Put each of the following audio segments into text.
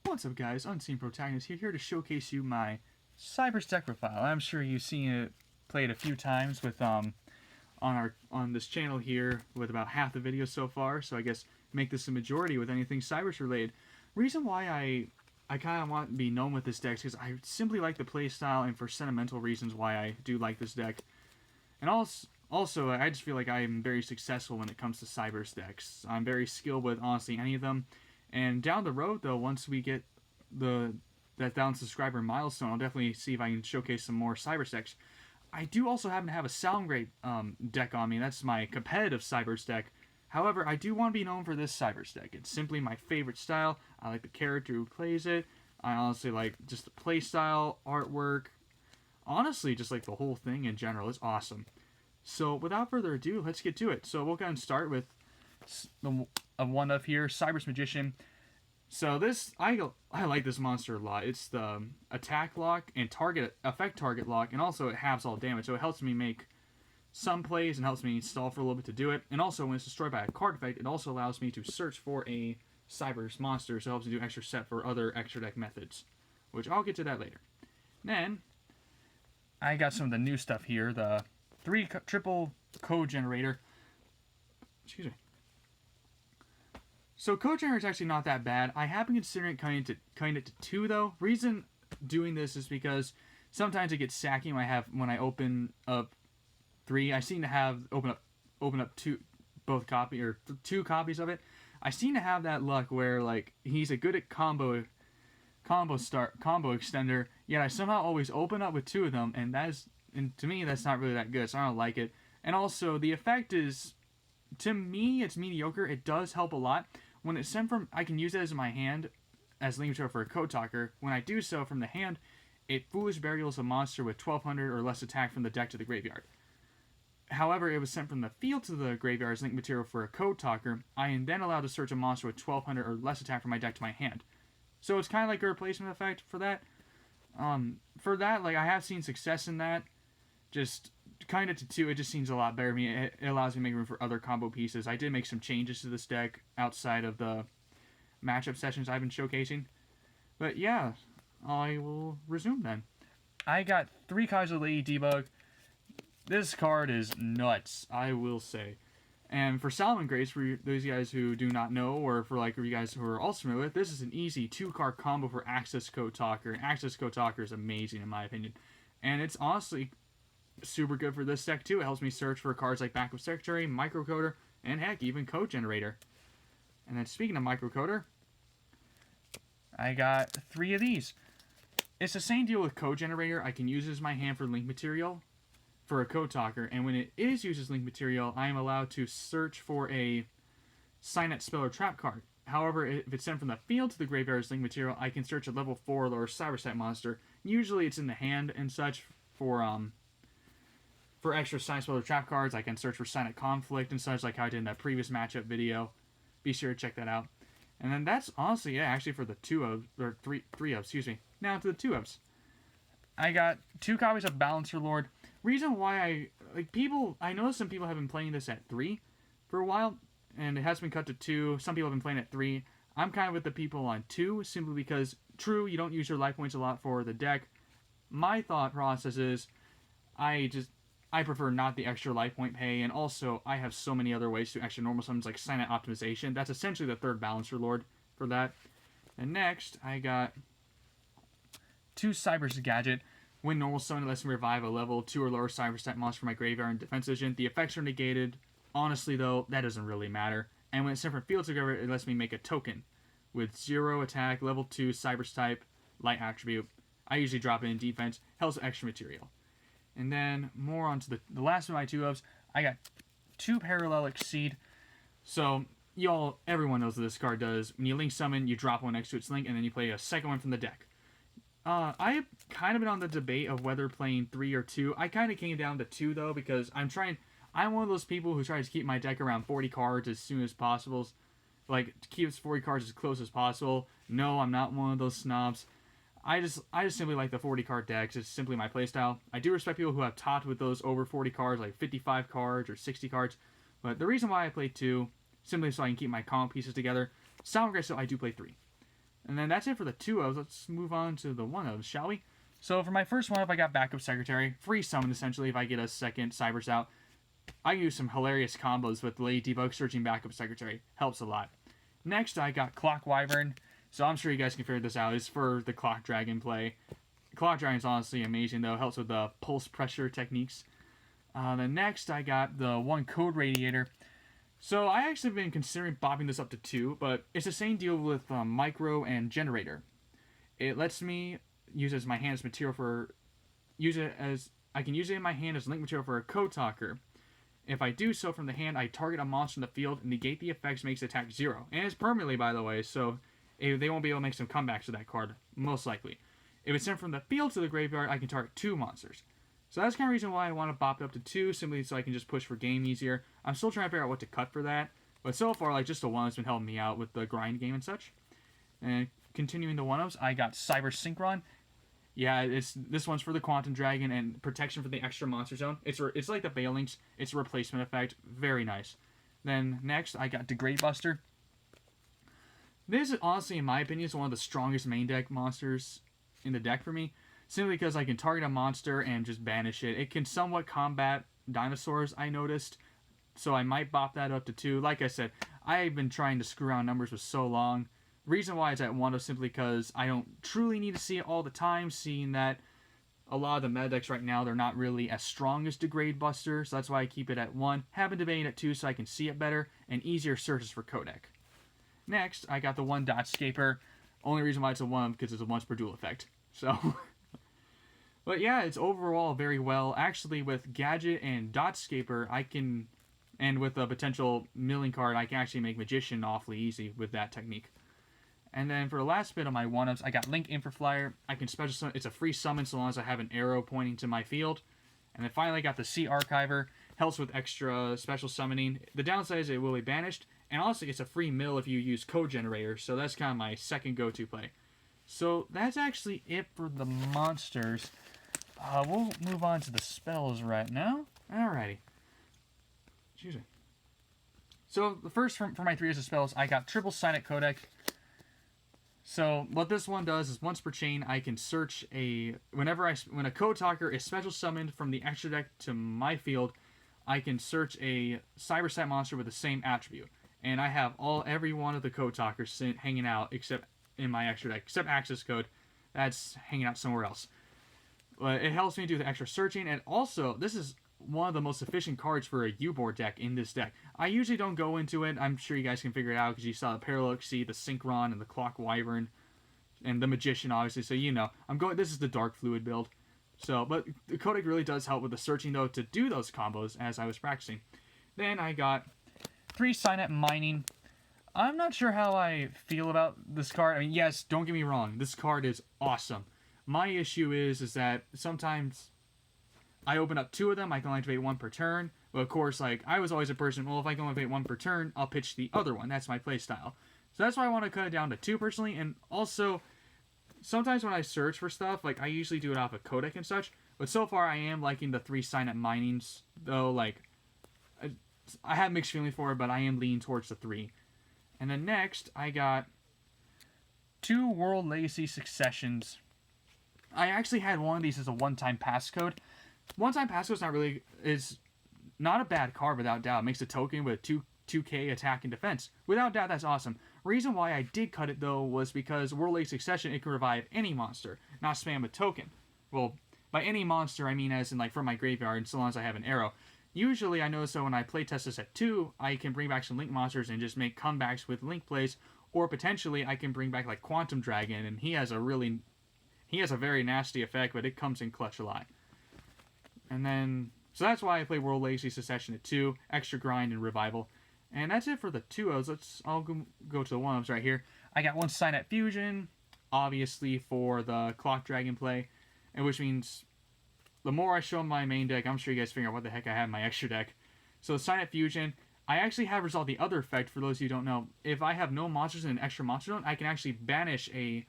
What's up, guys? Unseen Protagonist here to showcase you my Cyberse deck profile. I'm sure you've seen it played a few times with on this channel here with about half the videos so far. So I guess make this a majority with anything Cyberse related. Reason why I kind of want to be known with this deck is because I simply like the play style and for sentimental reasons why I do like this deck. And also I just feel like I'm very successful when it comes to Cyberse decks. I'm very skilled with honestly any of them. And down the road, though, once we get that 1,000 subscriber milestone, I'll definitely see if I can showcase some more Cyberse decks. I do also happen to have a Soundgrade deck on me. That's my competitive Cyberse deck. However, I do want to be known for this Cyberse deck. It's simply my favorite style. I like the character who plays it. I honestly like just the play style, artwork. Honestly, just like the whole thing in general. It's awesome. So without further ado, let's get to it. So we'll go ahead and start with a one of here, Cyberse Magician. So this, I like this monster a lot. It's the attack lock and effect target lock, and also it halves all damage. So it helps me make some plays and helps me stall for a little bit to do it. And also when it's destroyed by a card effect, it also allows me to search for a Cyberse monster, so it helps me do extra set for other extra deck methods, which I'll get to that later. Then I got some of the new stuff here, the triple code generator. Excuse me. So code generator is actually not that bad. I have been considering cutting it to 2 though. Reason doing this is because sometimes it gets sacky when I open up 3. I seem to have open up two copies of it. I seem to have that luck where like he's a good at combo extender, yet I somehow always open up with 2 of them, and to me that's not really that good, so I don't like it. And also the effect is, to me, it's mediocre. It does help a lot. When it's sent from, I can use it as my hand as link material for a code talker. When I do so from the hand, it foolish burials a monster with 1200 or less attack from the deck to the graveyard. However, it was sent from the field to the graveyard as link material for a code talker. I am then allowed to search a monster with 1200 or less attack from my deck to my hand. So it's kind of like a replacement effect for that. Like I have seen success in that. Just kind of to 2, it just seems a lot better to me. It allows me to make room for other combo pieces. I did make some changes to this deck outside of the matchup sessions I've been showcasing. But yeah, I will resume then. I got 3 cards of Lady Debug. This card is nuts, I will say. And for Solomon Grace, for those guys who do not know, or for you guys who are also familiar with, this is an easy 2-card combo for Access Code Talker. And Access Code Talker is amazing in my opinion. And it's honestly super good for this deck too. It helps me search for cards like Backup Secretary, Microcoder, and heck, even Code Generator. And then speaking of Microcoder, I got 3 of these. It's the same deal with Code Generator. I can use it as my hand for link material for a Code Talker, and when it is used as link material, I am allowed to search for a Signet Spell or Trap card. However, if it's sent from the field to the graveyard as link material, I can search a level 4 or lower Cyberse type monster. Usually it's in the hand and such for extra Signet Spell or Trap cards. I can search for Signet Conflict and such, like how I did in that previous matchup video. Be sure to check that out. And then that's honestly, actually for the 3 of, excuse me. Now to the 2 ofs. I got 2 copies of Balancer Lord. Reason why I know some people have been playing this at 3 for a while, and it has been cut to 2. Some people have been playing at 3. I'm kind of with the people on 2, simply because, true, you don't use your life points a lot for the deck. My thought process is, I prefer not the extra life point pay, and also I have so many other ways to extra normal summons like Signet Optimization. That's essentially the 3rd Balancer Lord for that. And next, I got 2 Cyberse Gadget. When normal summon, it lets me revive a level 2 or lower Cyberse type monster from my graveyard and defense vision. The effects are negated. Honestly, though, that doesn't really matter. And when it's sent from field to graveyard, it lets me make a token with 0 attack, level 2 Cyberse type, light attribute. I usually drop it in defense. Helps extra material. And then more onto the last of my 2 ofs. I got 2 Parallel Exceed. So everyone knows what this card does. When you link summon, you drop one next to its link, and then you play a second one from the deck. I've kind of been on the debate of whether playing 3 or 2. I kind of came down to 2 though, because I'm one of those people who tries to keep my deck around 40 cards as soon as possible. Like, keeps 40 cards as close as possible. No, I'm not one of those snobs. I just simply like the 40 card decks. It's simply my playstyle. I do respect people who have topped with those over 40 cards, like 55 cards or 60 cards. But the reason why I play 2, simply so I can keep my combo pieces together. Soundgrace, so I do play 3. And then that's it for the 2-ofs. Let's move on to the 1-ofs, shall we? So for my first 1-off, I got Backup Secretary. Free summon, essentially, if I get a second Cyberse out. I use some hilarious combos with Lady Debug Searching Backup Secretary. Helps a lot. Next, I got Clock Wyvern. So I'm sure you guys can figure this out. It's for the Clock Dragon play. Clock Dragon is honestly amazing, though. Helps with the pulse pressure techniques. Then next, I got the 1 Code Radiator. So I actually have been considering bopping this up to 2, but it's the same deal with Micro and Generator. It lets me use it as my hand as material for... I can use it in my hand as link material for a Code Talker. If I do so from the hand, I target a monster in the field, negate the effects, makes the attack 0. And it's permanently, by the way, so they won't be able to make some comebacks with that card, most likely. If it's sent from the field to the graveyard, I can target 2 monsters. So that's kind of the reason why I want to bop it up to 2, simply so I can just push for game easier. I'm still trying to figure out what to cut for that, but so far, like, just the 1 has been helping me out with the grind game and such. And continuing the 1-ofs, I got Cyberse Synchron. Yeah, this one's for the Quantum Dragon and protection for the extra monster zone. It's like the Balinks. It's a replacement effect. Very nice. Then next, I got Degrade Buster. This is honestly, in my opinion, is one of the strongest main deck monsters in the deck for me. Simply because I can target a monster and just banish it. It can somewhat combat dinosaurs, I noticed. So I might bop that up to 2. Like I said, I've been trying to screw around numbers for so long. Reason why it's at 1 is simply because I don't truly need to see it all the time, seeing that a lot of the meta decks right now, they're not really as strong as Degrade Buster, so that's why I keep it at 1. Have been debating at 2 so I can see it better, and easier searches for Codec. Next, I got the 1 Dotscaper. Only reason why it's a 1 because it's a once per duel effect. So, but yeah, it's overall very well. Actually, with Gadget and Dotscaper, I can, and with a potential milling card, I can actually make Magician awfully easy with that technique. And then for the last bit of my 1-ofs, I got Link Infraflyer. I can special summon. It's a free summon so long as I have an arrow pointing to my field. And then finally I got the Sea Archiver. Helps with extra special summoning. The downside is it will be banished. And also it's a free mill if you use Code Generator. So that's kind of my second go-to play. So that's actually it for the monsters. We'll move on to the spells right now. Alrighty. Excuse me. So the first for my 3 years of spells, I got Triple Silent Codec. So what this one does is once per chain, I can search when a Code Talker is special summoned from the extra deck to my field, I can search a Cyberse monster with the same attribute. And I have every one of the Code Talkers hanging out except in my extra deck, except Access Code. That's hanging out somewhere else. But it helps me do the extra searching, and also, this is one of the most efficient cards for a U-board deck in this deck. I usually don't go into it. I'm sure you guys can figure it out because you saw the Parallaxy, the Synchron, and the Clock Wyvern, and the Magician, obviously. So you know, this is the Dark Fluid build. So, but the Codec really does help with the searching though to do those combos as I was practicing. Then I got 3 Signet Mining. I'm not sure how I feel about this card. I mean, yes, don't get me wrong. This card is awesome. My issue is that sometimes I open up 2 of them, I can only activate 1 per turn. But of course, like, I was always a person, well, if I can only activate 1 per turn, I'll pitch the other one. That's my playstyle. So that's why I want to cut it down to 2 personally. And also, sometimes when I search for stuff, like, I usually do it off of Codec and such. But so far, I am liking the 3 Signet Minings, though, like, I have mixed feelings for it, but I am leaning towards the 3. And then next, I got 2 World Legacy Successions. I actually had one of these as a one-time passcode. One-time passcode is not a bad card without doubt. It makes a token with 2k attack and defense. Without doubt, that's awesome. Reason why I did cut it though was because World League Succession, it can revive any monster, not spam a token. Well, by any monster I mean as in like from my graveyard, so long as I have an arrow. Usually I notice that when I play test this at 2, I can bring back some Link monsters and just make comebacks with Link plays, or potentially I can bring back like Quantum Dragon, and he has a very nasty effect, but it comes in clutch a lot. And then, so that's why I play World Legacy Succession at 2, extra grind and revival. And that's it for the 2-Os. I'll go to the 1-Os right here. I got 1 Signet Fusion, obviously for the Clock Dragon play, and which means the more I show my main deck, I'm sure you guys figure out what the heck I have in my extra deck. So Signet Fusion, I actually have resolved the other effect for those of you who don't know. If I have no monsters in an extra monster zone, I can actually banish a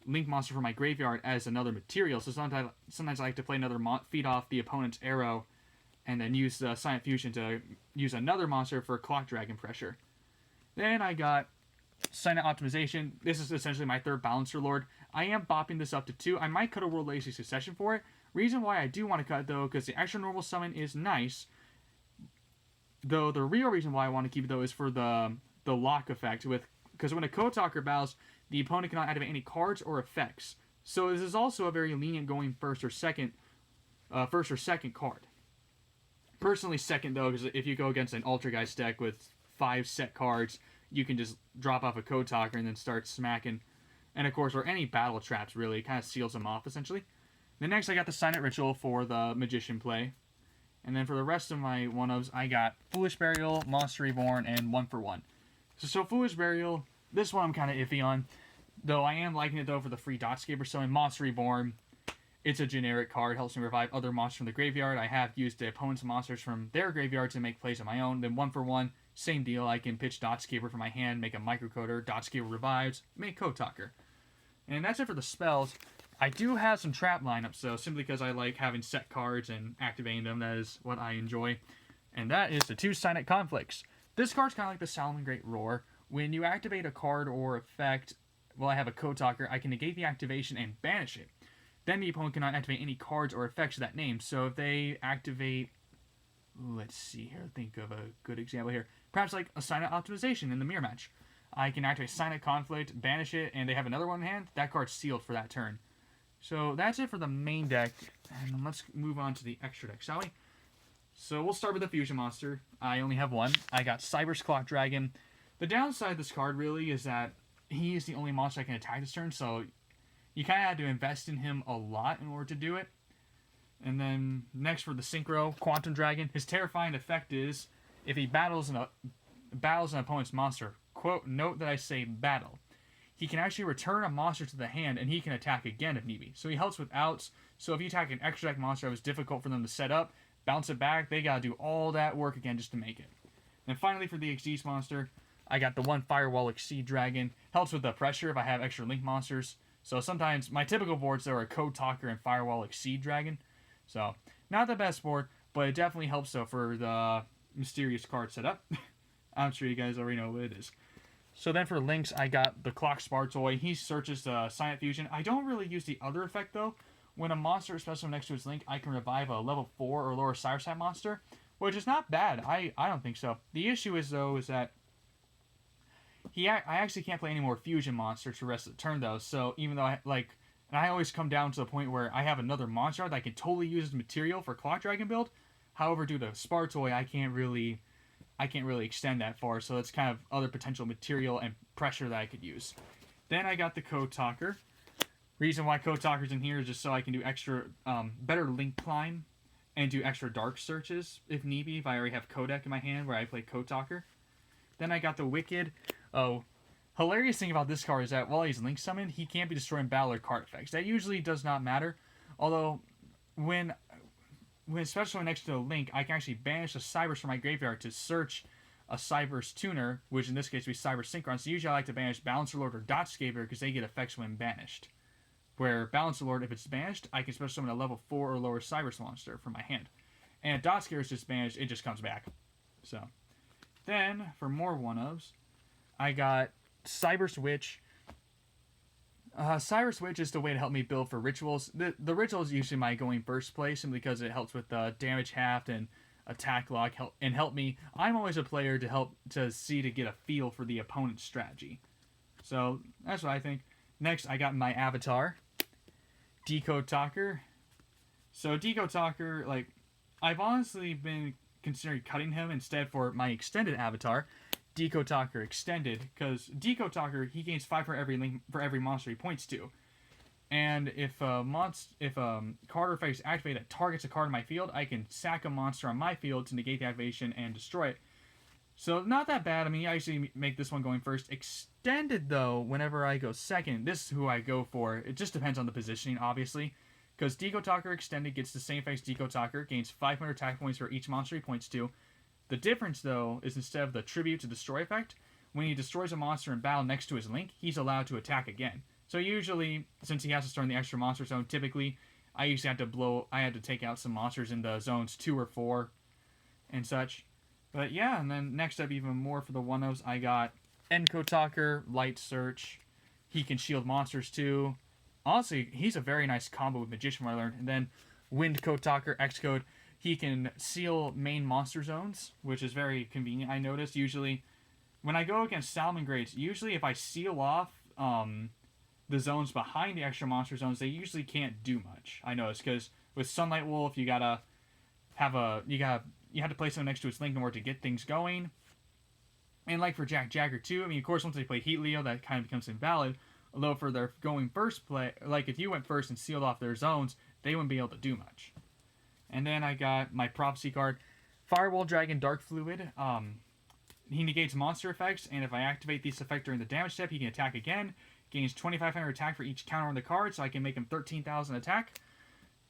Link monster from my graveyard as another material. So sometimes I like to play another feed off the opponent's arrow, and then use the Signet Fusion to use another monster for Clock Dragon pressure. Then I got Sign Out Optimization. This is essentially my third Balancer Lord. I am bopping this up to 2. I might cut a World Legacy Succession for it. Reason why I do want to cut it, though, because the extra normal summon is nice. Though the real reason why I want to keep it, though, is for the lock effect. Because when a Code Talker battles, the opponent cannot activate any cards or effects. So this is also a very lenient going first or second card. Personally, second, though, because if you go against an Ultrageist deck with 5 set cards, you can just drop off a Code Talker and then start smacking. And of course, or any battle traps, really. It kind of seals them off, essentially. Then next, I got the Silent Ritual for the Magician play. And then for the rest of my one-ofs, I got Foolish Burial, Monster Reborn, and 1-for-1. So Foolish Burial, this one I'm kind of iffy on. Though I am liking it, though, for the free Dotscaper. So in Monster Reborn, it's a generic card. Helps me revive other monsters from the graveyard. I have used the opponent's monsters from their graveyard to make plays of my own. Then 1-for-1, same deal. I can pitch Dotscaper from my hand, make a Microcoder, Dotscaper revives, make Code Talker. And that's it for the spells. I do have some trap lineups, so simply because I like having set cards and activating them, that is what I enjoy. And that is the 2 Silent Conflicts. This card's kind of like the Salomon Great Roar. When you activate a card or effect, well, I have a Code Talker, I can negate the activation and banish it. Then the opponent cannot activate any cards or effects of that name. So if they activate, let's see here, think of a good example here. Perhaps like a Silent Optimization in the mirror match. I can activate Silent Conflict, banish it, and they have another one in hand. That card's sealed for that turn. So that's it for the main deck. And let's move on to the extra deck, shall we? So we'll start with the Fusion Monster. I only have one. I got Cyberse Clock Dragon. The downside of this card really is that he is the only monster I can attack this turn, so you kind of had to invest in him a lot in order to do it. And then next for the Synchro Quantum Dragon, his terrifying effect is if he battles an opponent's monster, quote, note that I say battle, he can actually return a monster to the hand and he can attack again if need be. So he helps with outs. So if you attack an extra deck monster that was difficult for them to set up, bounce it back, they gotta do all that work again just to make it. And finally for the Xyz monster, I got the 1 Firewall Exceed Dragon. Helps with the pressure if I have extra link monsters. So sometimes my typical boards there are Code Talker and Firewall Exceed Dragon. So not the best board, but it definitely helps though for the mysterious card setup. I'm sure you guys already know what it is. So then for links, I got the Clock Spartoy. He searches the Silent Fusion. I don't really use the other effect though. When a monster is special next to its link, I can revive a level 4 or lower Cyberse monster, which is not bad. I don't think so. The issue is though is that I actually can't play any more Fusion monsters for the rest of the turn though. So even though I always come down to the point where I have another monster that I can totally use as material for Clock Dragon build. However, due to Spartoy, I can't really extend that far, so it's kind of other potential material and pressure that I could use. Then I got the Code Talker. Reason why Code Talker's in here is just so I can do extra, better link climb and do extra dark searches if need be, if I already have Codec in my hand where I play Code Talker. Then I got the Wicked. Oh, hilarious thing about this card is that while he's link summoned, he can't be destroying battle or card effects. That usually does not matter, although when especially next to a link, I can actually banish a Cyberse from my graveyard to search a Cyberse tuner, which in this case would be Cyberse Synchron. So usually I like to banish Balancer Lord or Dotscaper because they get effects when banished. Where Balancer Lord, if it's banished, I can special summon a level 4 or lower Cyberse monster from my hand. And if Dotscaper is just banished, it just comes back. So, then, for more one-ofs, I got Cyberse Witch. Cyberse Witch is the way to help me build for rituals. The ritual is usually my going first play, simply because it helps with damage halved and attack lock, help me. I'm always a player to get a feel for the opponent's strategy. So that's what I think. Next, I got my avatar, Decode Talker. So Decode Talker, I've honestly been considering cutting him instead for my extended avatar, Decode Talker Extended, because Decode Talker, he gains 5 for every monster he points to. And if a card or effect is activated that targets a card in my field, I can sack a monster on my field to negate the activation and destroy it. So not that bad. I mean, I usually make this one going first. Extended, though, whenever I go second, this is who I go for. It just depends on the positioning, obviously. Because Decode Talker Extended gets the same effects Decode Talker, gains 500 attack points for each monster he points to. The difference, though, is instead of the Tribute to Destroy effect, when he destroys a monster in battle next to his link, he's allowed to attack again. So usually, since he has to start in the extra monster zone, typically, I usually had to take out some monsters in the zones 2 or 4 and such. But yeah, and then next up, even more for the one-ofs, I got End Code Talker, Light Search. He can shield monsters too. Honestly, he's a very nice combo with Magician, what I learned. And then Wind Code Talker, X Code. He can seal main monster zones, which is very convenient. I noticed usually when I go against Salamangreats, usually if I seal off the zones behind the extra monster zones, they usually can't do much. I noticed because with Sunlight Wolf, you have to play something next to its link in order to get things going. And like for Jack Jagger too, I mean, of course, once they play Heat Leo, that kind of becomes invalid. Although for their going first play, like if you went first and sealed off their zones, they wouldn't be able to do much. And then I got my Prophecy card, Firewall Dragon Dark Fluid. He negates monster effects, and if I activate this effect during the damage step, he can attack again. Gains 2,500 attack for each counter on the card, so I can make him 13,000 attack.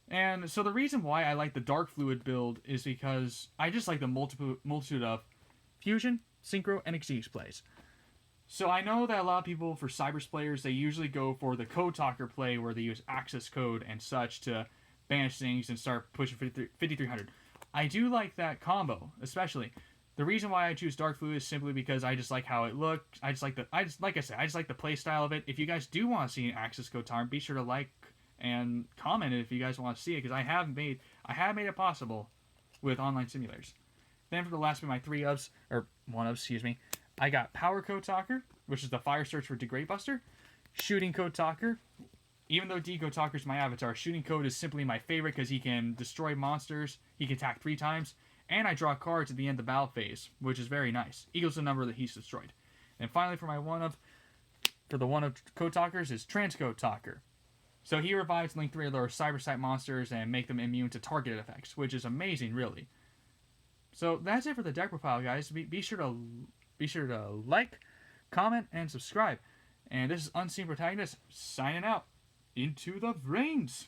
And so the reason why I like the Dark Fluid build is because I just like the multitude of Fusion, Synchro, and Exige plays. So I know that a lot of people, for Cyberse players, they usually go for the Code Talker play where they use access code and such to banish things and start pushing 5,300. I do like that combo, especially. The reason why I choose Dark Fluid is simply because I just like how it looks. I just like the play style of it. If you guys do want to see an access code time, be sure to like and comment it if you guys want to see it, because I have made it possible with online simulators. Then for the last bit, my 1-ofs, excuse me, I got Power Code Talker, which is the Fire Search for Degrade Buster. Shooting Code Talker. Even though D-Code Talker is my avatar, Shooting Code is simply my favorite because he can destroy monsters, he can attack 3 times, and I draw cards at the end of the battle phase, which is very nice. Equals the number that he's destroyed. And finally, for my the 1-of Code Talkers is Transcode Talker. So he revives Link 3 of their Cyberse type monsters and make them immune to targeted effects, which is amazing, really. So that's it for the deck profile, guys. Be sure to like, comment, and subscribe. And this is Unseen Protagonist signing out. Into the brains.